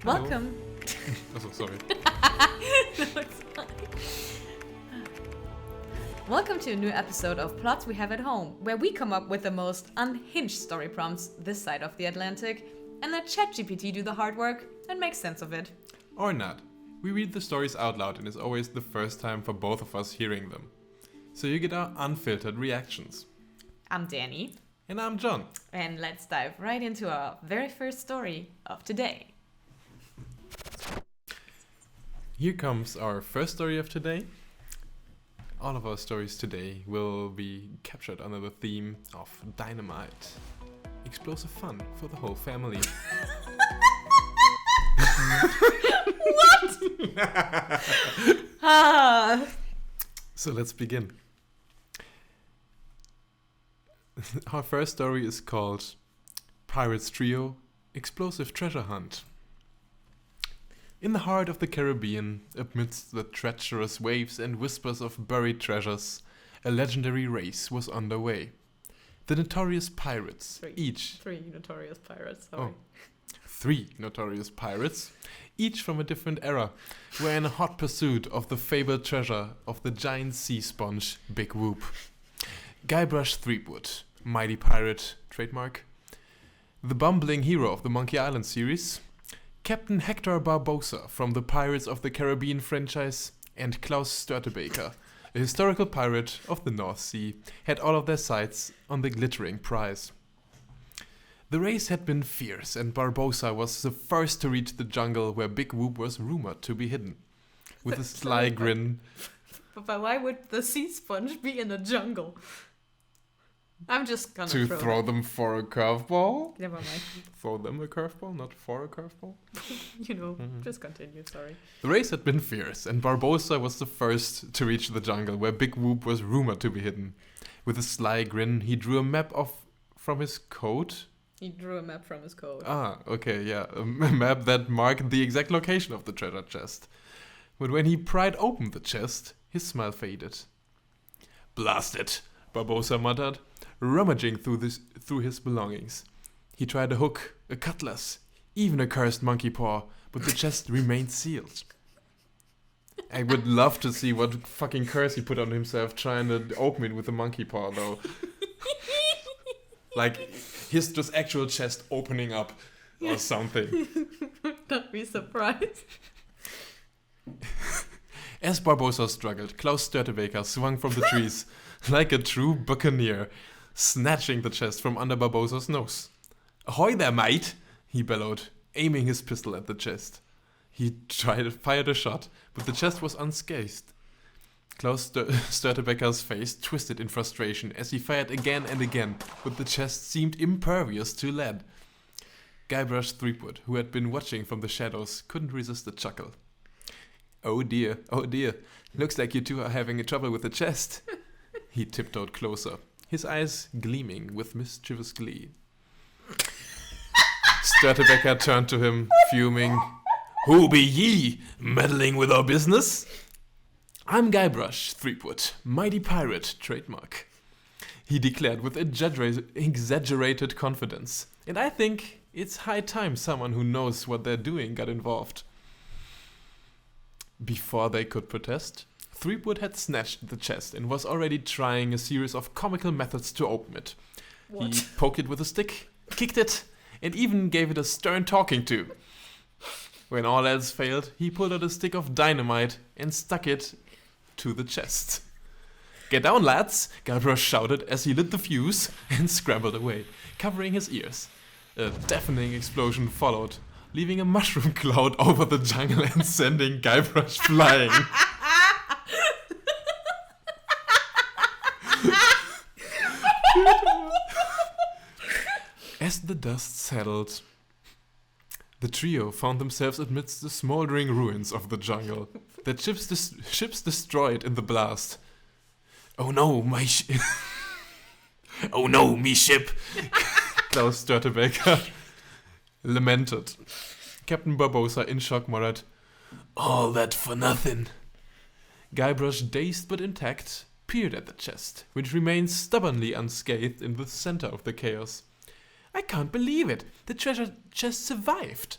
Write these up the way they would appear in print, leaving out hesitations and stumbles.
Hello. Welcome. Oh, sorry. No, it's fine. Welcome to a new episode of Plots We Have at Home, where we come up with the most unhinged story prompts this side of the Atlantic, and let ChatGPT do the hard work and make sense of it. Or not. We read the stories out loud and it's always the first time for both of us hearing them. So you get our unfiltered reactions. I'm Danny, And I'm John. and let's dive right into our very first story of today. Here comes our first story of today. All of our stories today will be captured under the theme of Dynamite. Explosive fun for the whole family. Ah, So let's begin. Our first story is called Pirates Trio Explosive Treasure Hunt. In the heart of the Caribbean, amidst the treacherous waves and whispers of buried treasures, a legendary race was underway. The notorious pirates, three notorious pirates. Oh. Three notorious pirates, each from a different era, were in a hot pursuit of the fabled treasure of the giant sea sponge, Big Whoop. Guybrush Threepwood, mighty pirate, trademark. The bumbling hero of the Monkey Island series. Captain Hector Barbossa from the Pirates of the Caribbean franchise. And Klaus Störtebeker, a historical pirate of the North Sea, had all of their sights on the glittering prize. The race had been fierce, and Barbossa was the first to reach the jungle where Big Whoop was rumored to be hidden. With a sly grin. But why would the sea sponge be in a jungle? I'm just gonna To throw throw them for a curveball? Never mind. Throw them a curveball, not for a curveball? Just continue, sorry. The race had been fierce, and Barbossa was the first to reach the jungle where Big Whoop was rumored to be hidden. With a sly grin, he drew a map from his coat. He drew a map from his coat. Ah, okay, yeah. A map that marked the exact location of the treasure chest. But when he pried open the chest, his smile faded. "Blast it," Barbossa muttered, rummaging through his belongings. He tried a hook, a cutlass, even a cursed monkey paw, but the chest remained sealed. I would love to see what fucking curse he put on himself trying to open it with a monkey paw, though. Like, his just actual chest opening up or something. Don't be surprised. As Barbossa struggled, Klaus Störtebeker swung from the trees like a true buccaneer, snatching the chest from under Barbossa's nose. "Ahoy there, mate!" he bellowed, aiming his pistol at the chest. He fired a shot, but the chest was unscathed. Klaus Störtebeker's face twisted in frustration as he fired again and again, but the chest seemed impervious to lead. Guybrush Threepwood, who had been watching from the shadows, couldn't resist a chuckle. Oh dear, looks like you two are having trouble with the chest." He tiptoed closer, his eyes gleaming with mischievous glee. Störtebeker turned to him, fuming. "Who be ye, meddling with our business?" "I'm Guybrush Threepwood, mighty pirate, trademark," he declared with exaggerated confidence. "And I think it's high time someone who knows what they're doing got involved." Before they could protest, Threepwood had snatched the chest and was already trying a series of comical methods to open it. What? He poked it with a stick, kicked it, and even gave it a stern talking to. When all else failed, he pulled out a stick of dynamite and stuck it to the chest. "Get down, lads!" Guybrush shouted as he lit the fuse and scrambled away, covering his ears. A deafening explosion followed, leaving a mushroom cloud over the jungle and sending Guybrush flying. As the dust settled, the trio found themselves amidst the smoldering ruins of the jungle, their ships destroyed in the blast. "Oh no, my oh no, me ship!" Klaus Störtebeker lamented. Captain Barbossa, in shock, muttered, "All that for nothing." Guybrush, dazed but intact, peered at the chest, which remained stubbornly unscathed in the center of the chaos. "I can't believe it! The treasure chest survived!"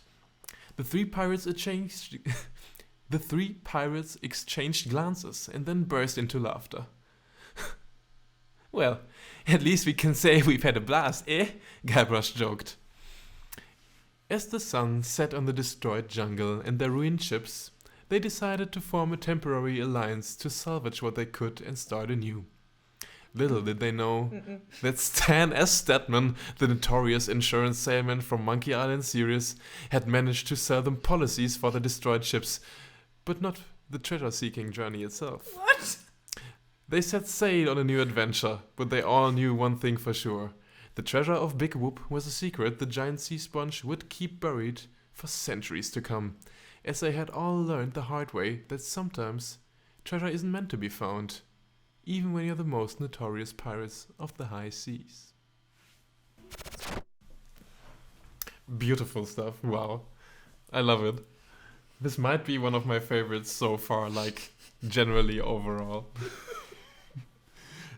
The three pirates exchanged glances and then burst into laughter. Well, at least we can say we've had a blast, eh? Guybrush joked. As the sun set on the destroyed jungle and their ruined ships, they decided to form a temporary alliance to salvage what they could and start anew. Little did they know that Stan S. Stedman, the notorious insurance salesman from Monkey Island series, had managed to sell them policies for the destroyed ships, but not the treasure-seeking journey itself. What? They set sail on a new adventure, but they all knew one thing for sure. The treasure of Big Whoop was a secret the giant sea sponge would keep buried for centuries to come, as they had all learned the hard way that sometimes treasure isn't meant to be found, even when you're the most notorious pirates of the high seas. Beautiful stuff, wow. I love it. This might be one of my favorites so far, like, generally overall.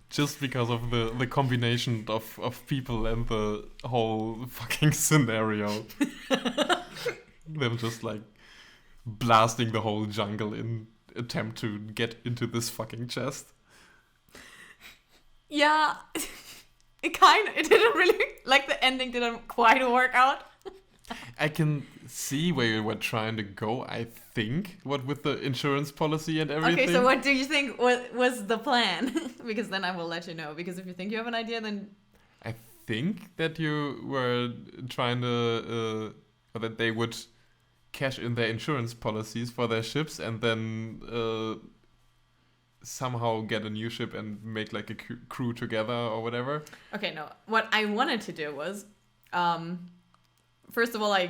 Just because of the combination of people and the whole fucking scenario. Them just, like, blasting the whole jungle in attempt to get into this fucking chest. Yeah, it didn't really, like, the ending didn't quite work out. I can see where you were trying to go, I think, what with the insurance policy and everything. Okay, so what do you think was the plan? Because then I will let you know, because if you think you have an idea, then... I think that you were trying to, or that they would cash in their insurance policies for their ships and then somehow get a new ship and make like a crew together or whatever. Okay, no. What I wanted to do was, first of all, I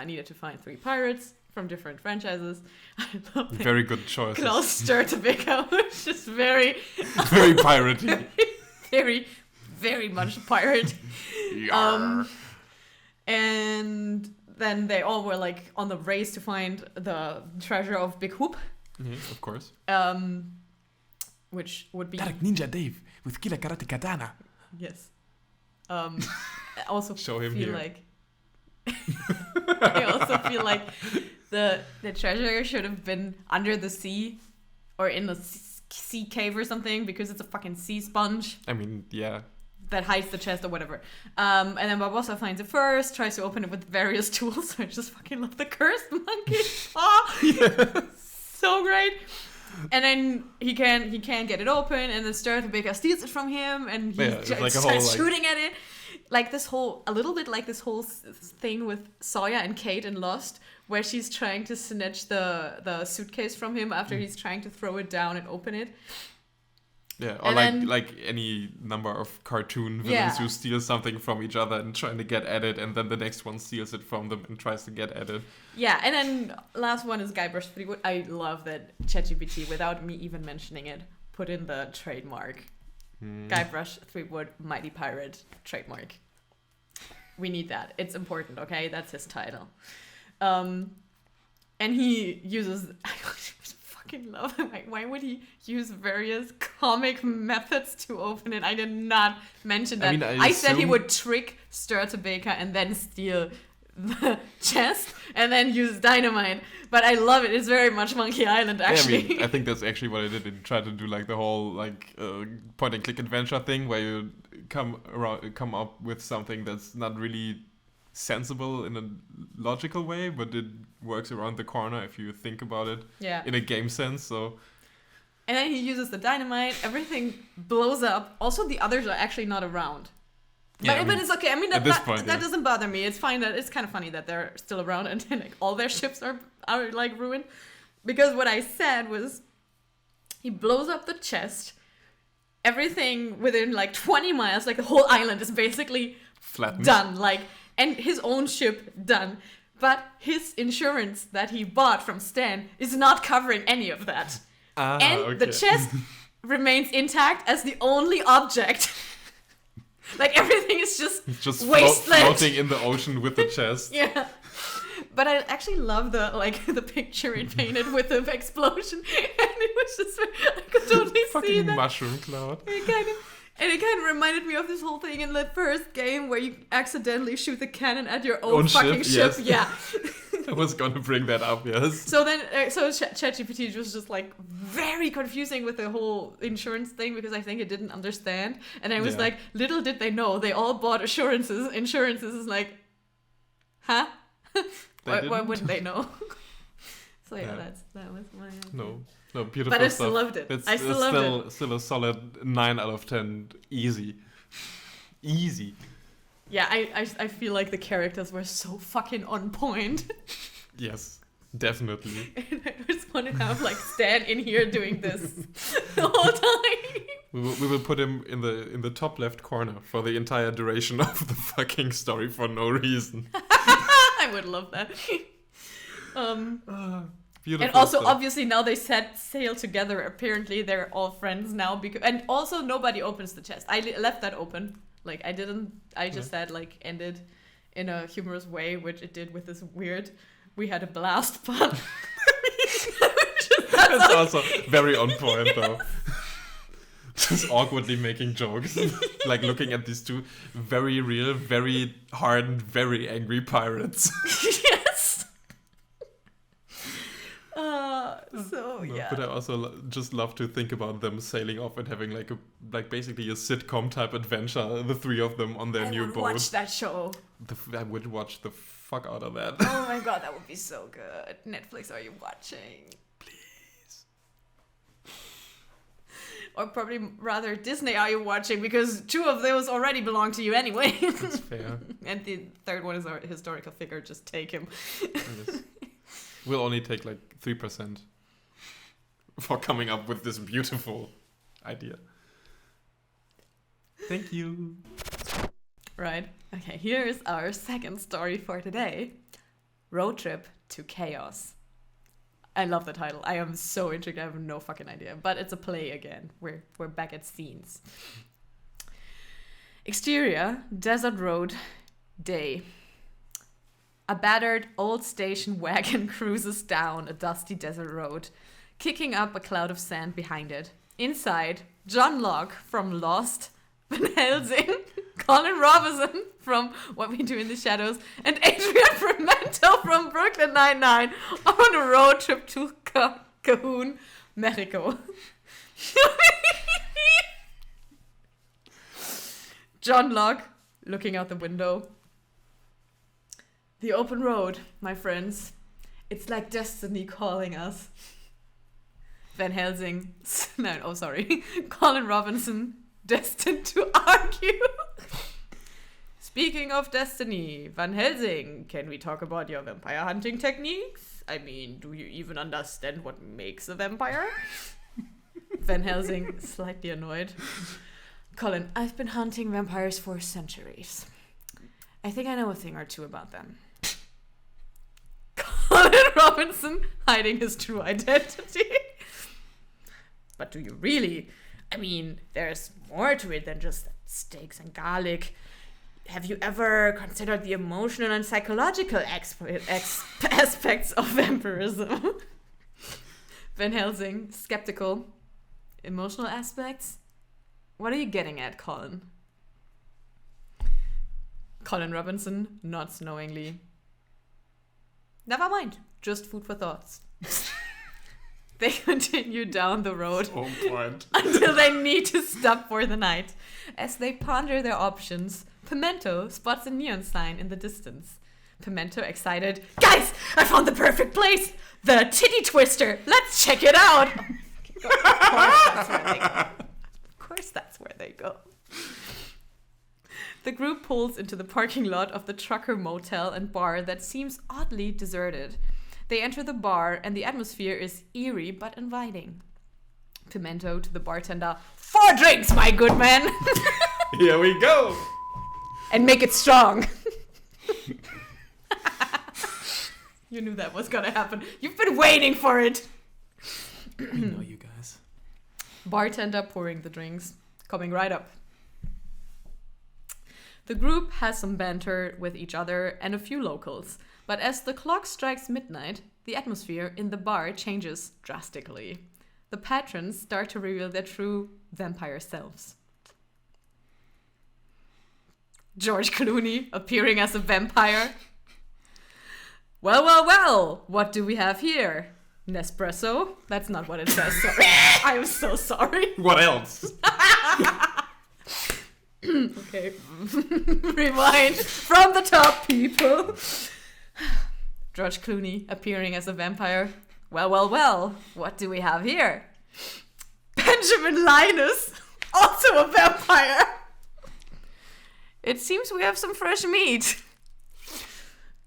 needed to find 3 pirates from different franchises. I love it. Very good choices. Klaus Sturtevika, which is very... very piratey. very, very much pirate. And then they all were like on the race to find the treasure of Big Whoop. Mm-hmm, of course. Which would be... Dark Ninja Dave with Killer Karate Katana. Yes. I also Show him feel here. like... I also feel like the treasure should have been under the sea or in a sea cave or something, because it's a fucking sea sponge. I mean, yeah. That hides the chest or whatever. And then Barbossa finds it first, tries to open it with various tools. I just fucking love the cursed monkey. Oh, yeah. So great. And then he can't get it open, and then Sturtevika steals it from him, and he starts shooting at it. Like this whole, a little bit like this whole thing with Sawyer and Kate in Lost, where she's trying to snatch the suitcase from him after he's trying to throw it down and open it. Yeah, or like any number of cartoon villains who steal something from each other and trying to get at it, and then the next one steals it from them and tries to get at it. Yeah, and then last one is Guybrush Threepwood. I love that ChatGPT, without me even mentioning it, put in the trademark. Guybrush Threepwood, Mighty Pirate trademark. We need that. It's important, okay? That's his title. And he uses... fucking love him. Like, why would he use various comic methods to open it? I did not mention that. I said he would trick Sturtevika and then steal the chest and then use dynamite. But I love it. It's very much Monkey Island, actually. Yeah, I mean, I think that's actually what I did. I tried to do like the whole like point and click adventure thing where you come up with something that's not really sensible in a logical way, but it works around the corner if you think about it in a game sense. So, and then he uses the dynamite, everything blows up. Also, the others are actually not around. Yeah, but it's okay. I mean, that doesn't bother me. It's fine. That it's kind of funny that they're still around and like all their ships are like ruined. Because what I said was, he blows up the chest. Everything within like 20 miles, like the whole island is basically flattened. Done. Like. And his own ship done. But his insurance that he bought from Stan is not covering any of that. The chest remains intact as the only object. Like everything is just wasteland. Floating in the ocean with the chest. Yeah. But I actually love the picture it painted with the explosion. And it was just, I could totally see that. Fucking mushroom cloud. And it kind of reminded me of this whole thing in the first game where you accidentally shoot the cannon at your own fucking ship. Yes. Yeah. I was gonna bring that up, yes. So then, ChatGPT was just like very confusing with the whole insurance thing because I think it didn't understand. And I was like, little did they know, they all bought insurances. Insurances is like, huh? Why wouldn't they know? So that was my... No, beautiful But I stuff. still loved it. It's I still loved it. Still a solid 9 out of 10. Easy. Yeah, I feel like the characters were so fucking on point. Yes, definitely. And I just want to have like Stan in here doing this the whole time. We will put him in the top left corner for the entire duration of the fucking story for no reason. I would love that. Beautiful and also, stuff. obviously, now they set sail together. Apparently, they're all friends now. And also, nobody opens the chest. I left that open. Like, I didn't. I just said, like, ended in a humorous way, which it did with this weird, we had a blast part. That's also very on point, though. Just awkwardly making jokes. Like, looking at these two very real, very hardened, very angry pirates. Yes. Yeah. But I also just love to think about them sailing off and having like basically a sitcom type adventure, the three of them on their new boat. I would watch that show. I would watch the fuck out of that. Oh my god, that would be so good. Netflix, are you watching? Please. Or probably rather Disney, are you watching? Because 2 of those already belong to you anyway. That's fair. And the third one is our historical figure. Just take him. We'll only take like 3% for coming up with this beautiful idea. Thank you. Right. Okay, here's our second story for today. Road Trip to Chaos. I love the title. I am so intrigued. I have no fucking idea. But it's a play again. We're back at scenes. Exterior, desert road, day. A battered old station wagon cruises down a dusty desert road, kicking up a cloud of sand behind it. Inside, John Locke from Lost, Van Helsing, Colin Robinson from What We Do in the Shadows, and Adrian Fremento from Brooklyn Nine-Nine on a road trip to Cajon, Mexico. John Locke, looking out the window. The open road, my friends. It's like destiny calling us. Van Helsing. Colin Robinson, destined to argue. Speaking of destiny, Van Helsing, can we talk about your vampire hunting techniques? I mean, do you even understand what makes a vampire? Van Helsing, slightly annoyed. Colin, I've been hunting vampires for centuries. I think I know a thing or two about them. Colin Robinson, hiding his true identity. But do you really? I mean, there's more to it than just steaks and garlic. Have you ever considered the emotional and psychological aspects of vampirism? Van Helsing, skeptical. Emotional aspects? What are you getting at, Colin? Colin Robinson, nods knowingly. Never mind, just food for thoughts. They continue down the road until they need to stop for the night. As they ponder their options, Pimento spots a neon sign in the distance. Pimento, excited, guys, I found the perfect place! The Titty Twister! Let's check it out! Of course that's where they go. The group pulls into the parking lot of the trucker motel and bar that seems oddly deserted. They enter the bar and the atmosphere is eerie but inviting. Pimento to the bartender, 4 drinks, my good man! Here we go! And make it strong. You knew that was gonna happen. You've been waiting for it. We know you guys. Bartender pouring the drinks, coming right up. The group has some banter with each other and a few locals, but as the clock strikes midnight, the atmosphere in the bar changes drastically. The patrons start to reveal their true vampire selves. George Clooney appearing as a vampire. Well, well, well, what do we have here? Nespresso? That's not what it says, sorry. I am so sorry. What else? Okay. Rewind from the top, people. George Clooney appearing as a vampire. Well, well, well, what do we have here? Benjamin Linus, also a vampire. It seems we have some fresh meat.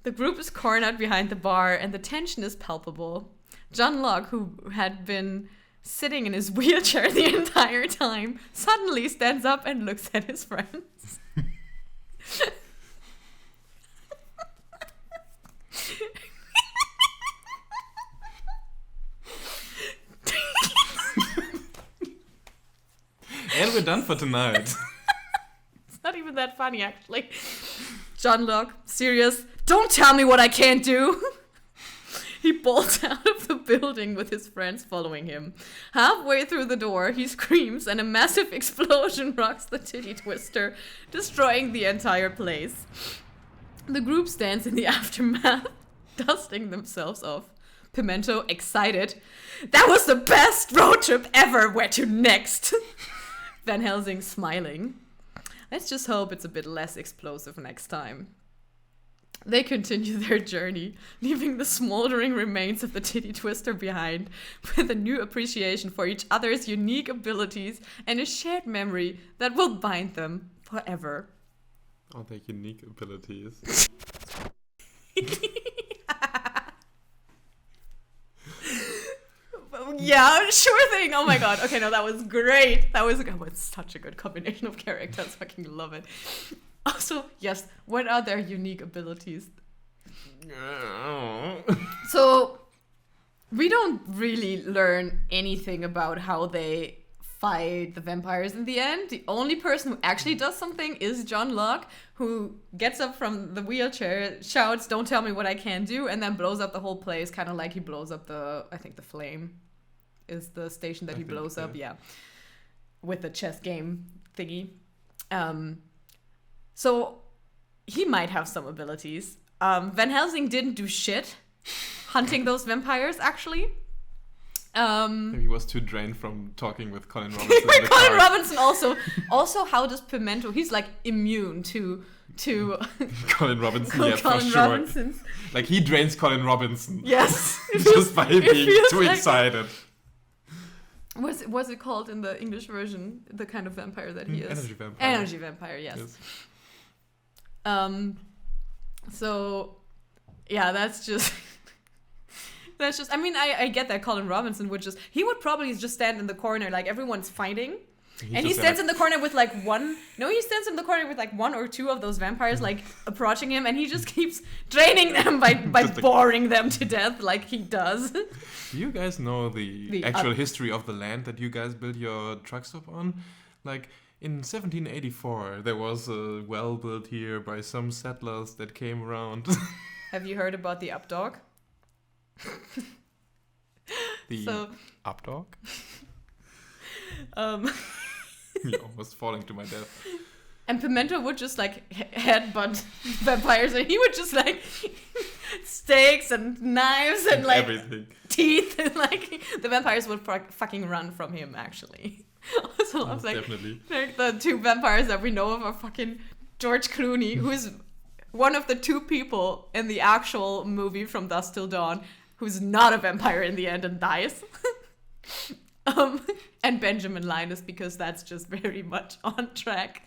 The group is cornered behind the bar and the tension is palpable. John Locke, who had been sitting in his wheelchair the entire time, suddenly stands up and looks at his friends. And we're done for tonight. It's not even that funny, actually. John Locke, serious. Don't tell me what I can't do. He bolts out of the building with his friends following him. Halfway through the door, he screams and a massive explosion rocks the titty twister, destroying the entire place. The group stands in the aftermath, dusting themselves off. Pimento, excited. That was the best road trip ever. Where to next? Van Helsing, smiling. Let's just hope it's a bit less explosive next time. They continue their journey, leaving the smoldering remains of the titty twister behind, with a new appreciation for each other's unique abilities and a shared memory that will bind them forever. All their unique abilities. Yeah, sure thing. Oh my god. Okay, no, that was great. That was such a good combination of characters. Fucking love it. Also, yes, what are their unique abilities? So, we don't really learn anything about how they fight the vampires in the end. The only person who actually does something is John Locke, who gets up from the wheelchair, shouts, "Don't tell me what I can't do," and then blows up the whole place, kind of like he blows up I think the Flame is the station that he blows up, yeah. With the chess game thingy. So he might have some abilities. Van Helsing didn't do shit hunting those vampires, actually. Maybe he was too drained from talking with Colin Robinson. Colin Robinson also, how does Pimento? He's like immune to Colin Robinson, yeah, Colin for sure. Robinson's. Like he drains Colin Robinson. Yes, Just by being too like excited. Was it called in the English version the kind of vampire that he is? Energy vampire. Energy vampire, yes. So yeah, that's just I mean, I get that Colin Robinson he would probably just stand in the corner like everyone's fighting. And he stands in the corner with like one or two of those vampires like approaching him, and he just keeps draining them by boring them to death like he does. Do you guys know the actual history of the land that you guys built your truck stop on? Like in 1784, there was a well built here by some settlers that came around. Have you heard about the updog? Updog? You're almost falling to my death. And Pimento would just like headbutt vampires, and he would just like stakes and knives and like everything. Teeth, and like the vampires would fucking run from him. Actually, so I was like, definitely. Like the two vampires that we know of are fucking George Clooney, who's one of the two people in the actual movie From Dusk Till Dawn who's not a vampire in the end and dies. And Benjamin Linus, because that's just very much on track.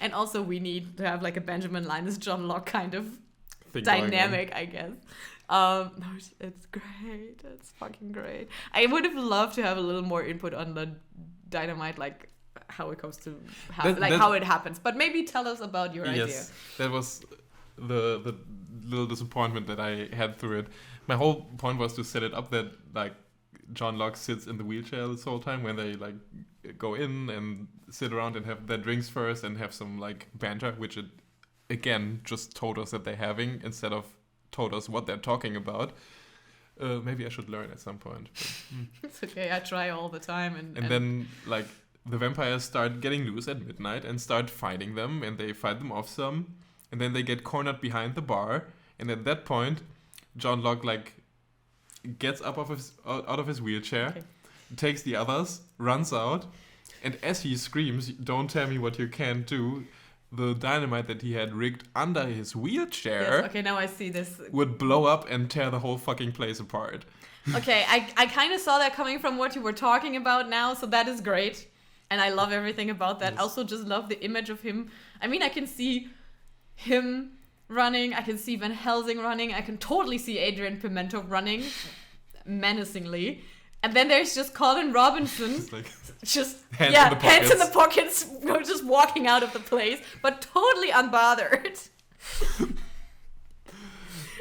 And also we need to have like a Benjamin Linus John Locke kind of dynamic, I guess. No, it's great. It's fucking great. I would have loved to have a little more input on the Dynamite, like how it goes to happen, how it happens. But maybe tell us about your idea. Yes, that was the little disappointment that I had through it. My whole point was to set it up that like John Locke sits in the wheelchair this whole time when they like go in and sit around and have their drinks first and have some like banter, which it again just told us that they're having instead of told us what they're talking about. Maybe I should learn at some point. But, It's okay, I try all the time. And then like the vampires start getting loose at midnight and start fighting them, and they fight them off some, and then they get cornered behind the bar, and at that point, John Locke like gets up out of his wheelchair, takes the others, runs out, and as he screams, "Don't tell me what you can't do," the dynamite that he had rigged under his wheelchair okay, now I see this. would blow up and tear the whole fucking place apart. Okay, I kind of saw that coming from what you were talking about now, so that is great. And I love everything about that. Yes. Also just love the image of him. I mean, I can see him running. I can see Van Helsing running. I can totally see Adrian Pimento running menacingly. And then there's just Colin Robinson. Just hands in the pockets, just walking out of the place, but totally unbothered.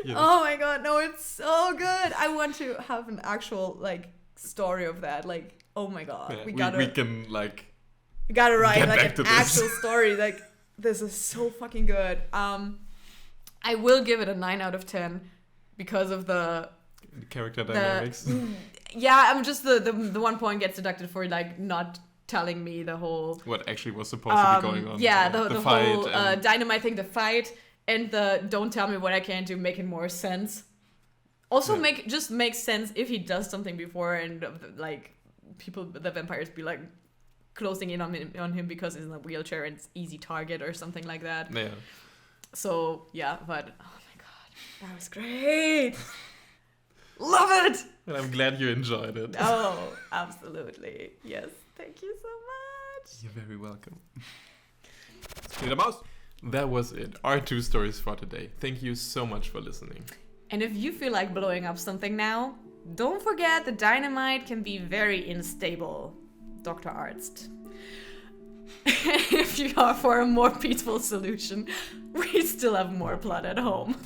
Yes. Oh my god, no, it's so good. I want to have an actual like story of that. Like, oh my god, Yeah, we can like we gotta write get like back an to this. actual story. Like, this is so fucking good. I will give it a 9 out of 10 because of the character dynamics. Yeah, I'm just the 1 point gets deducted for like not telling me the whole what actually was supposed to be going on. Yeah, the fight whole and Dynamite thing, the fight, and the don't tell me what I can't do, making more sense. Also, makes sense if he does something before and like the vampires be like closing in on him because he's in a wheelchair and it's easy target or something like that. Yeah. So yeah, but oh my god, that was great. Love it. And I'm glad you enjoyed it. Oh, absolutely. Yes. Thank you so much. You're very welcome. Peter Mouse. That was it. Our 2 stories for today. Thank you so much for listening. And if you feel like blowing up something now, don't forget the dynamite can be very unstable. Dr. Arzt. If you are for a more peaceful solution, we still have more plot at home.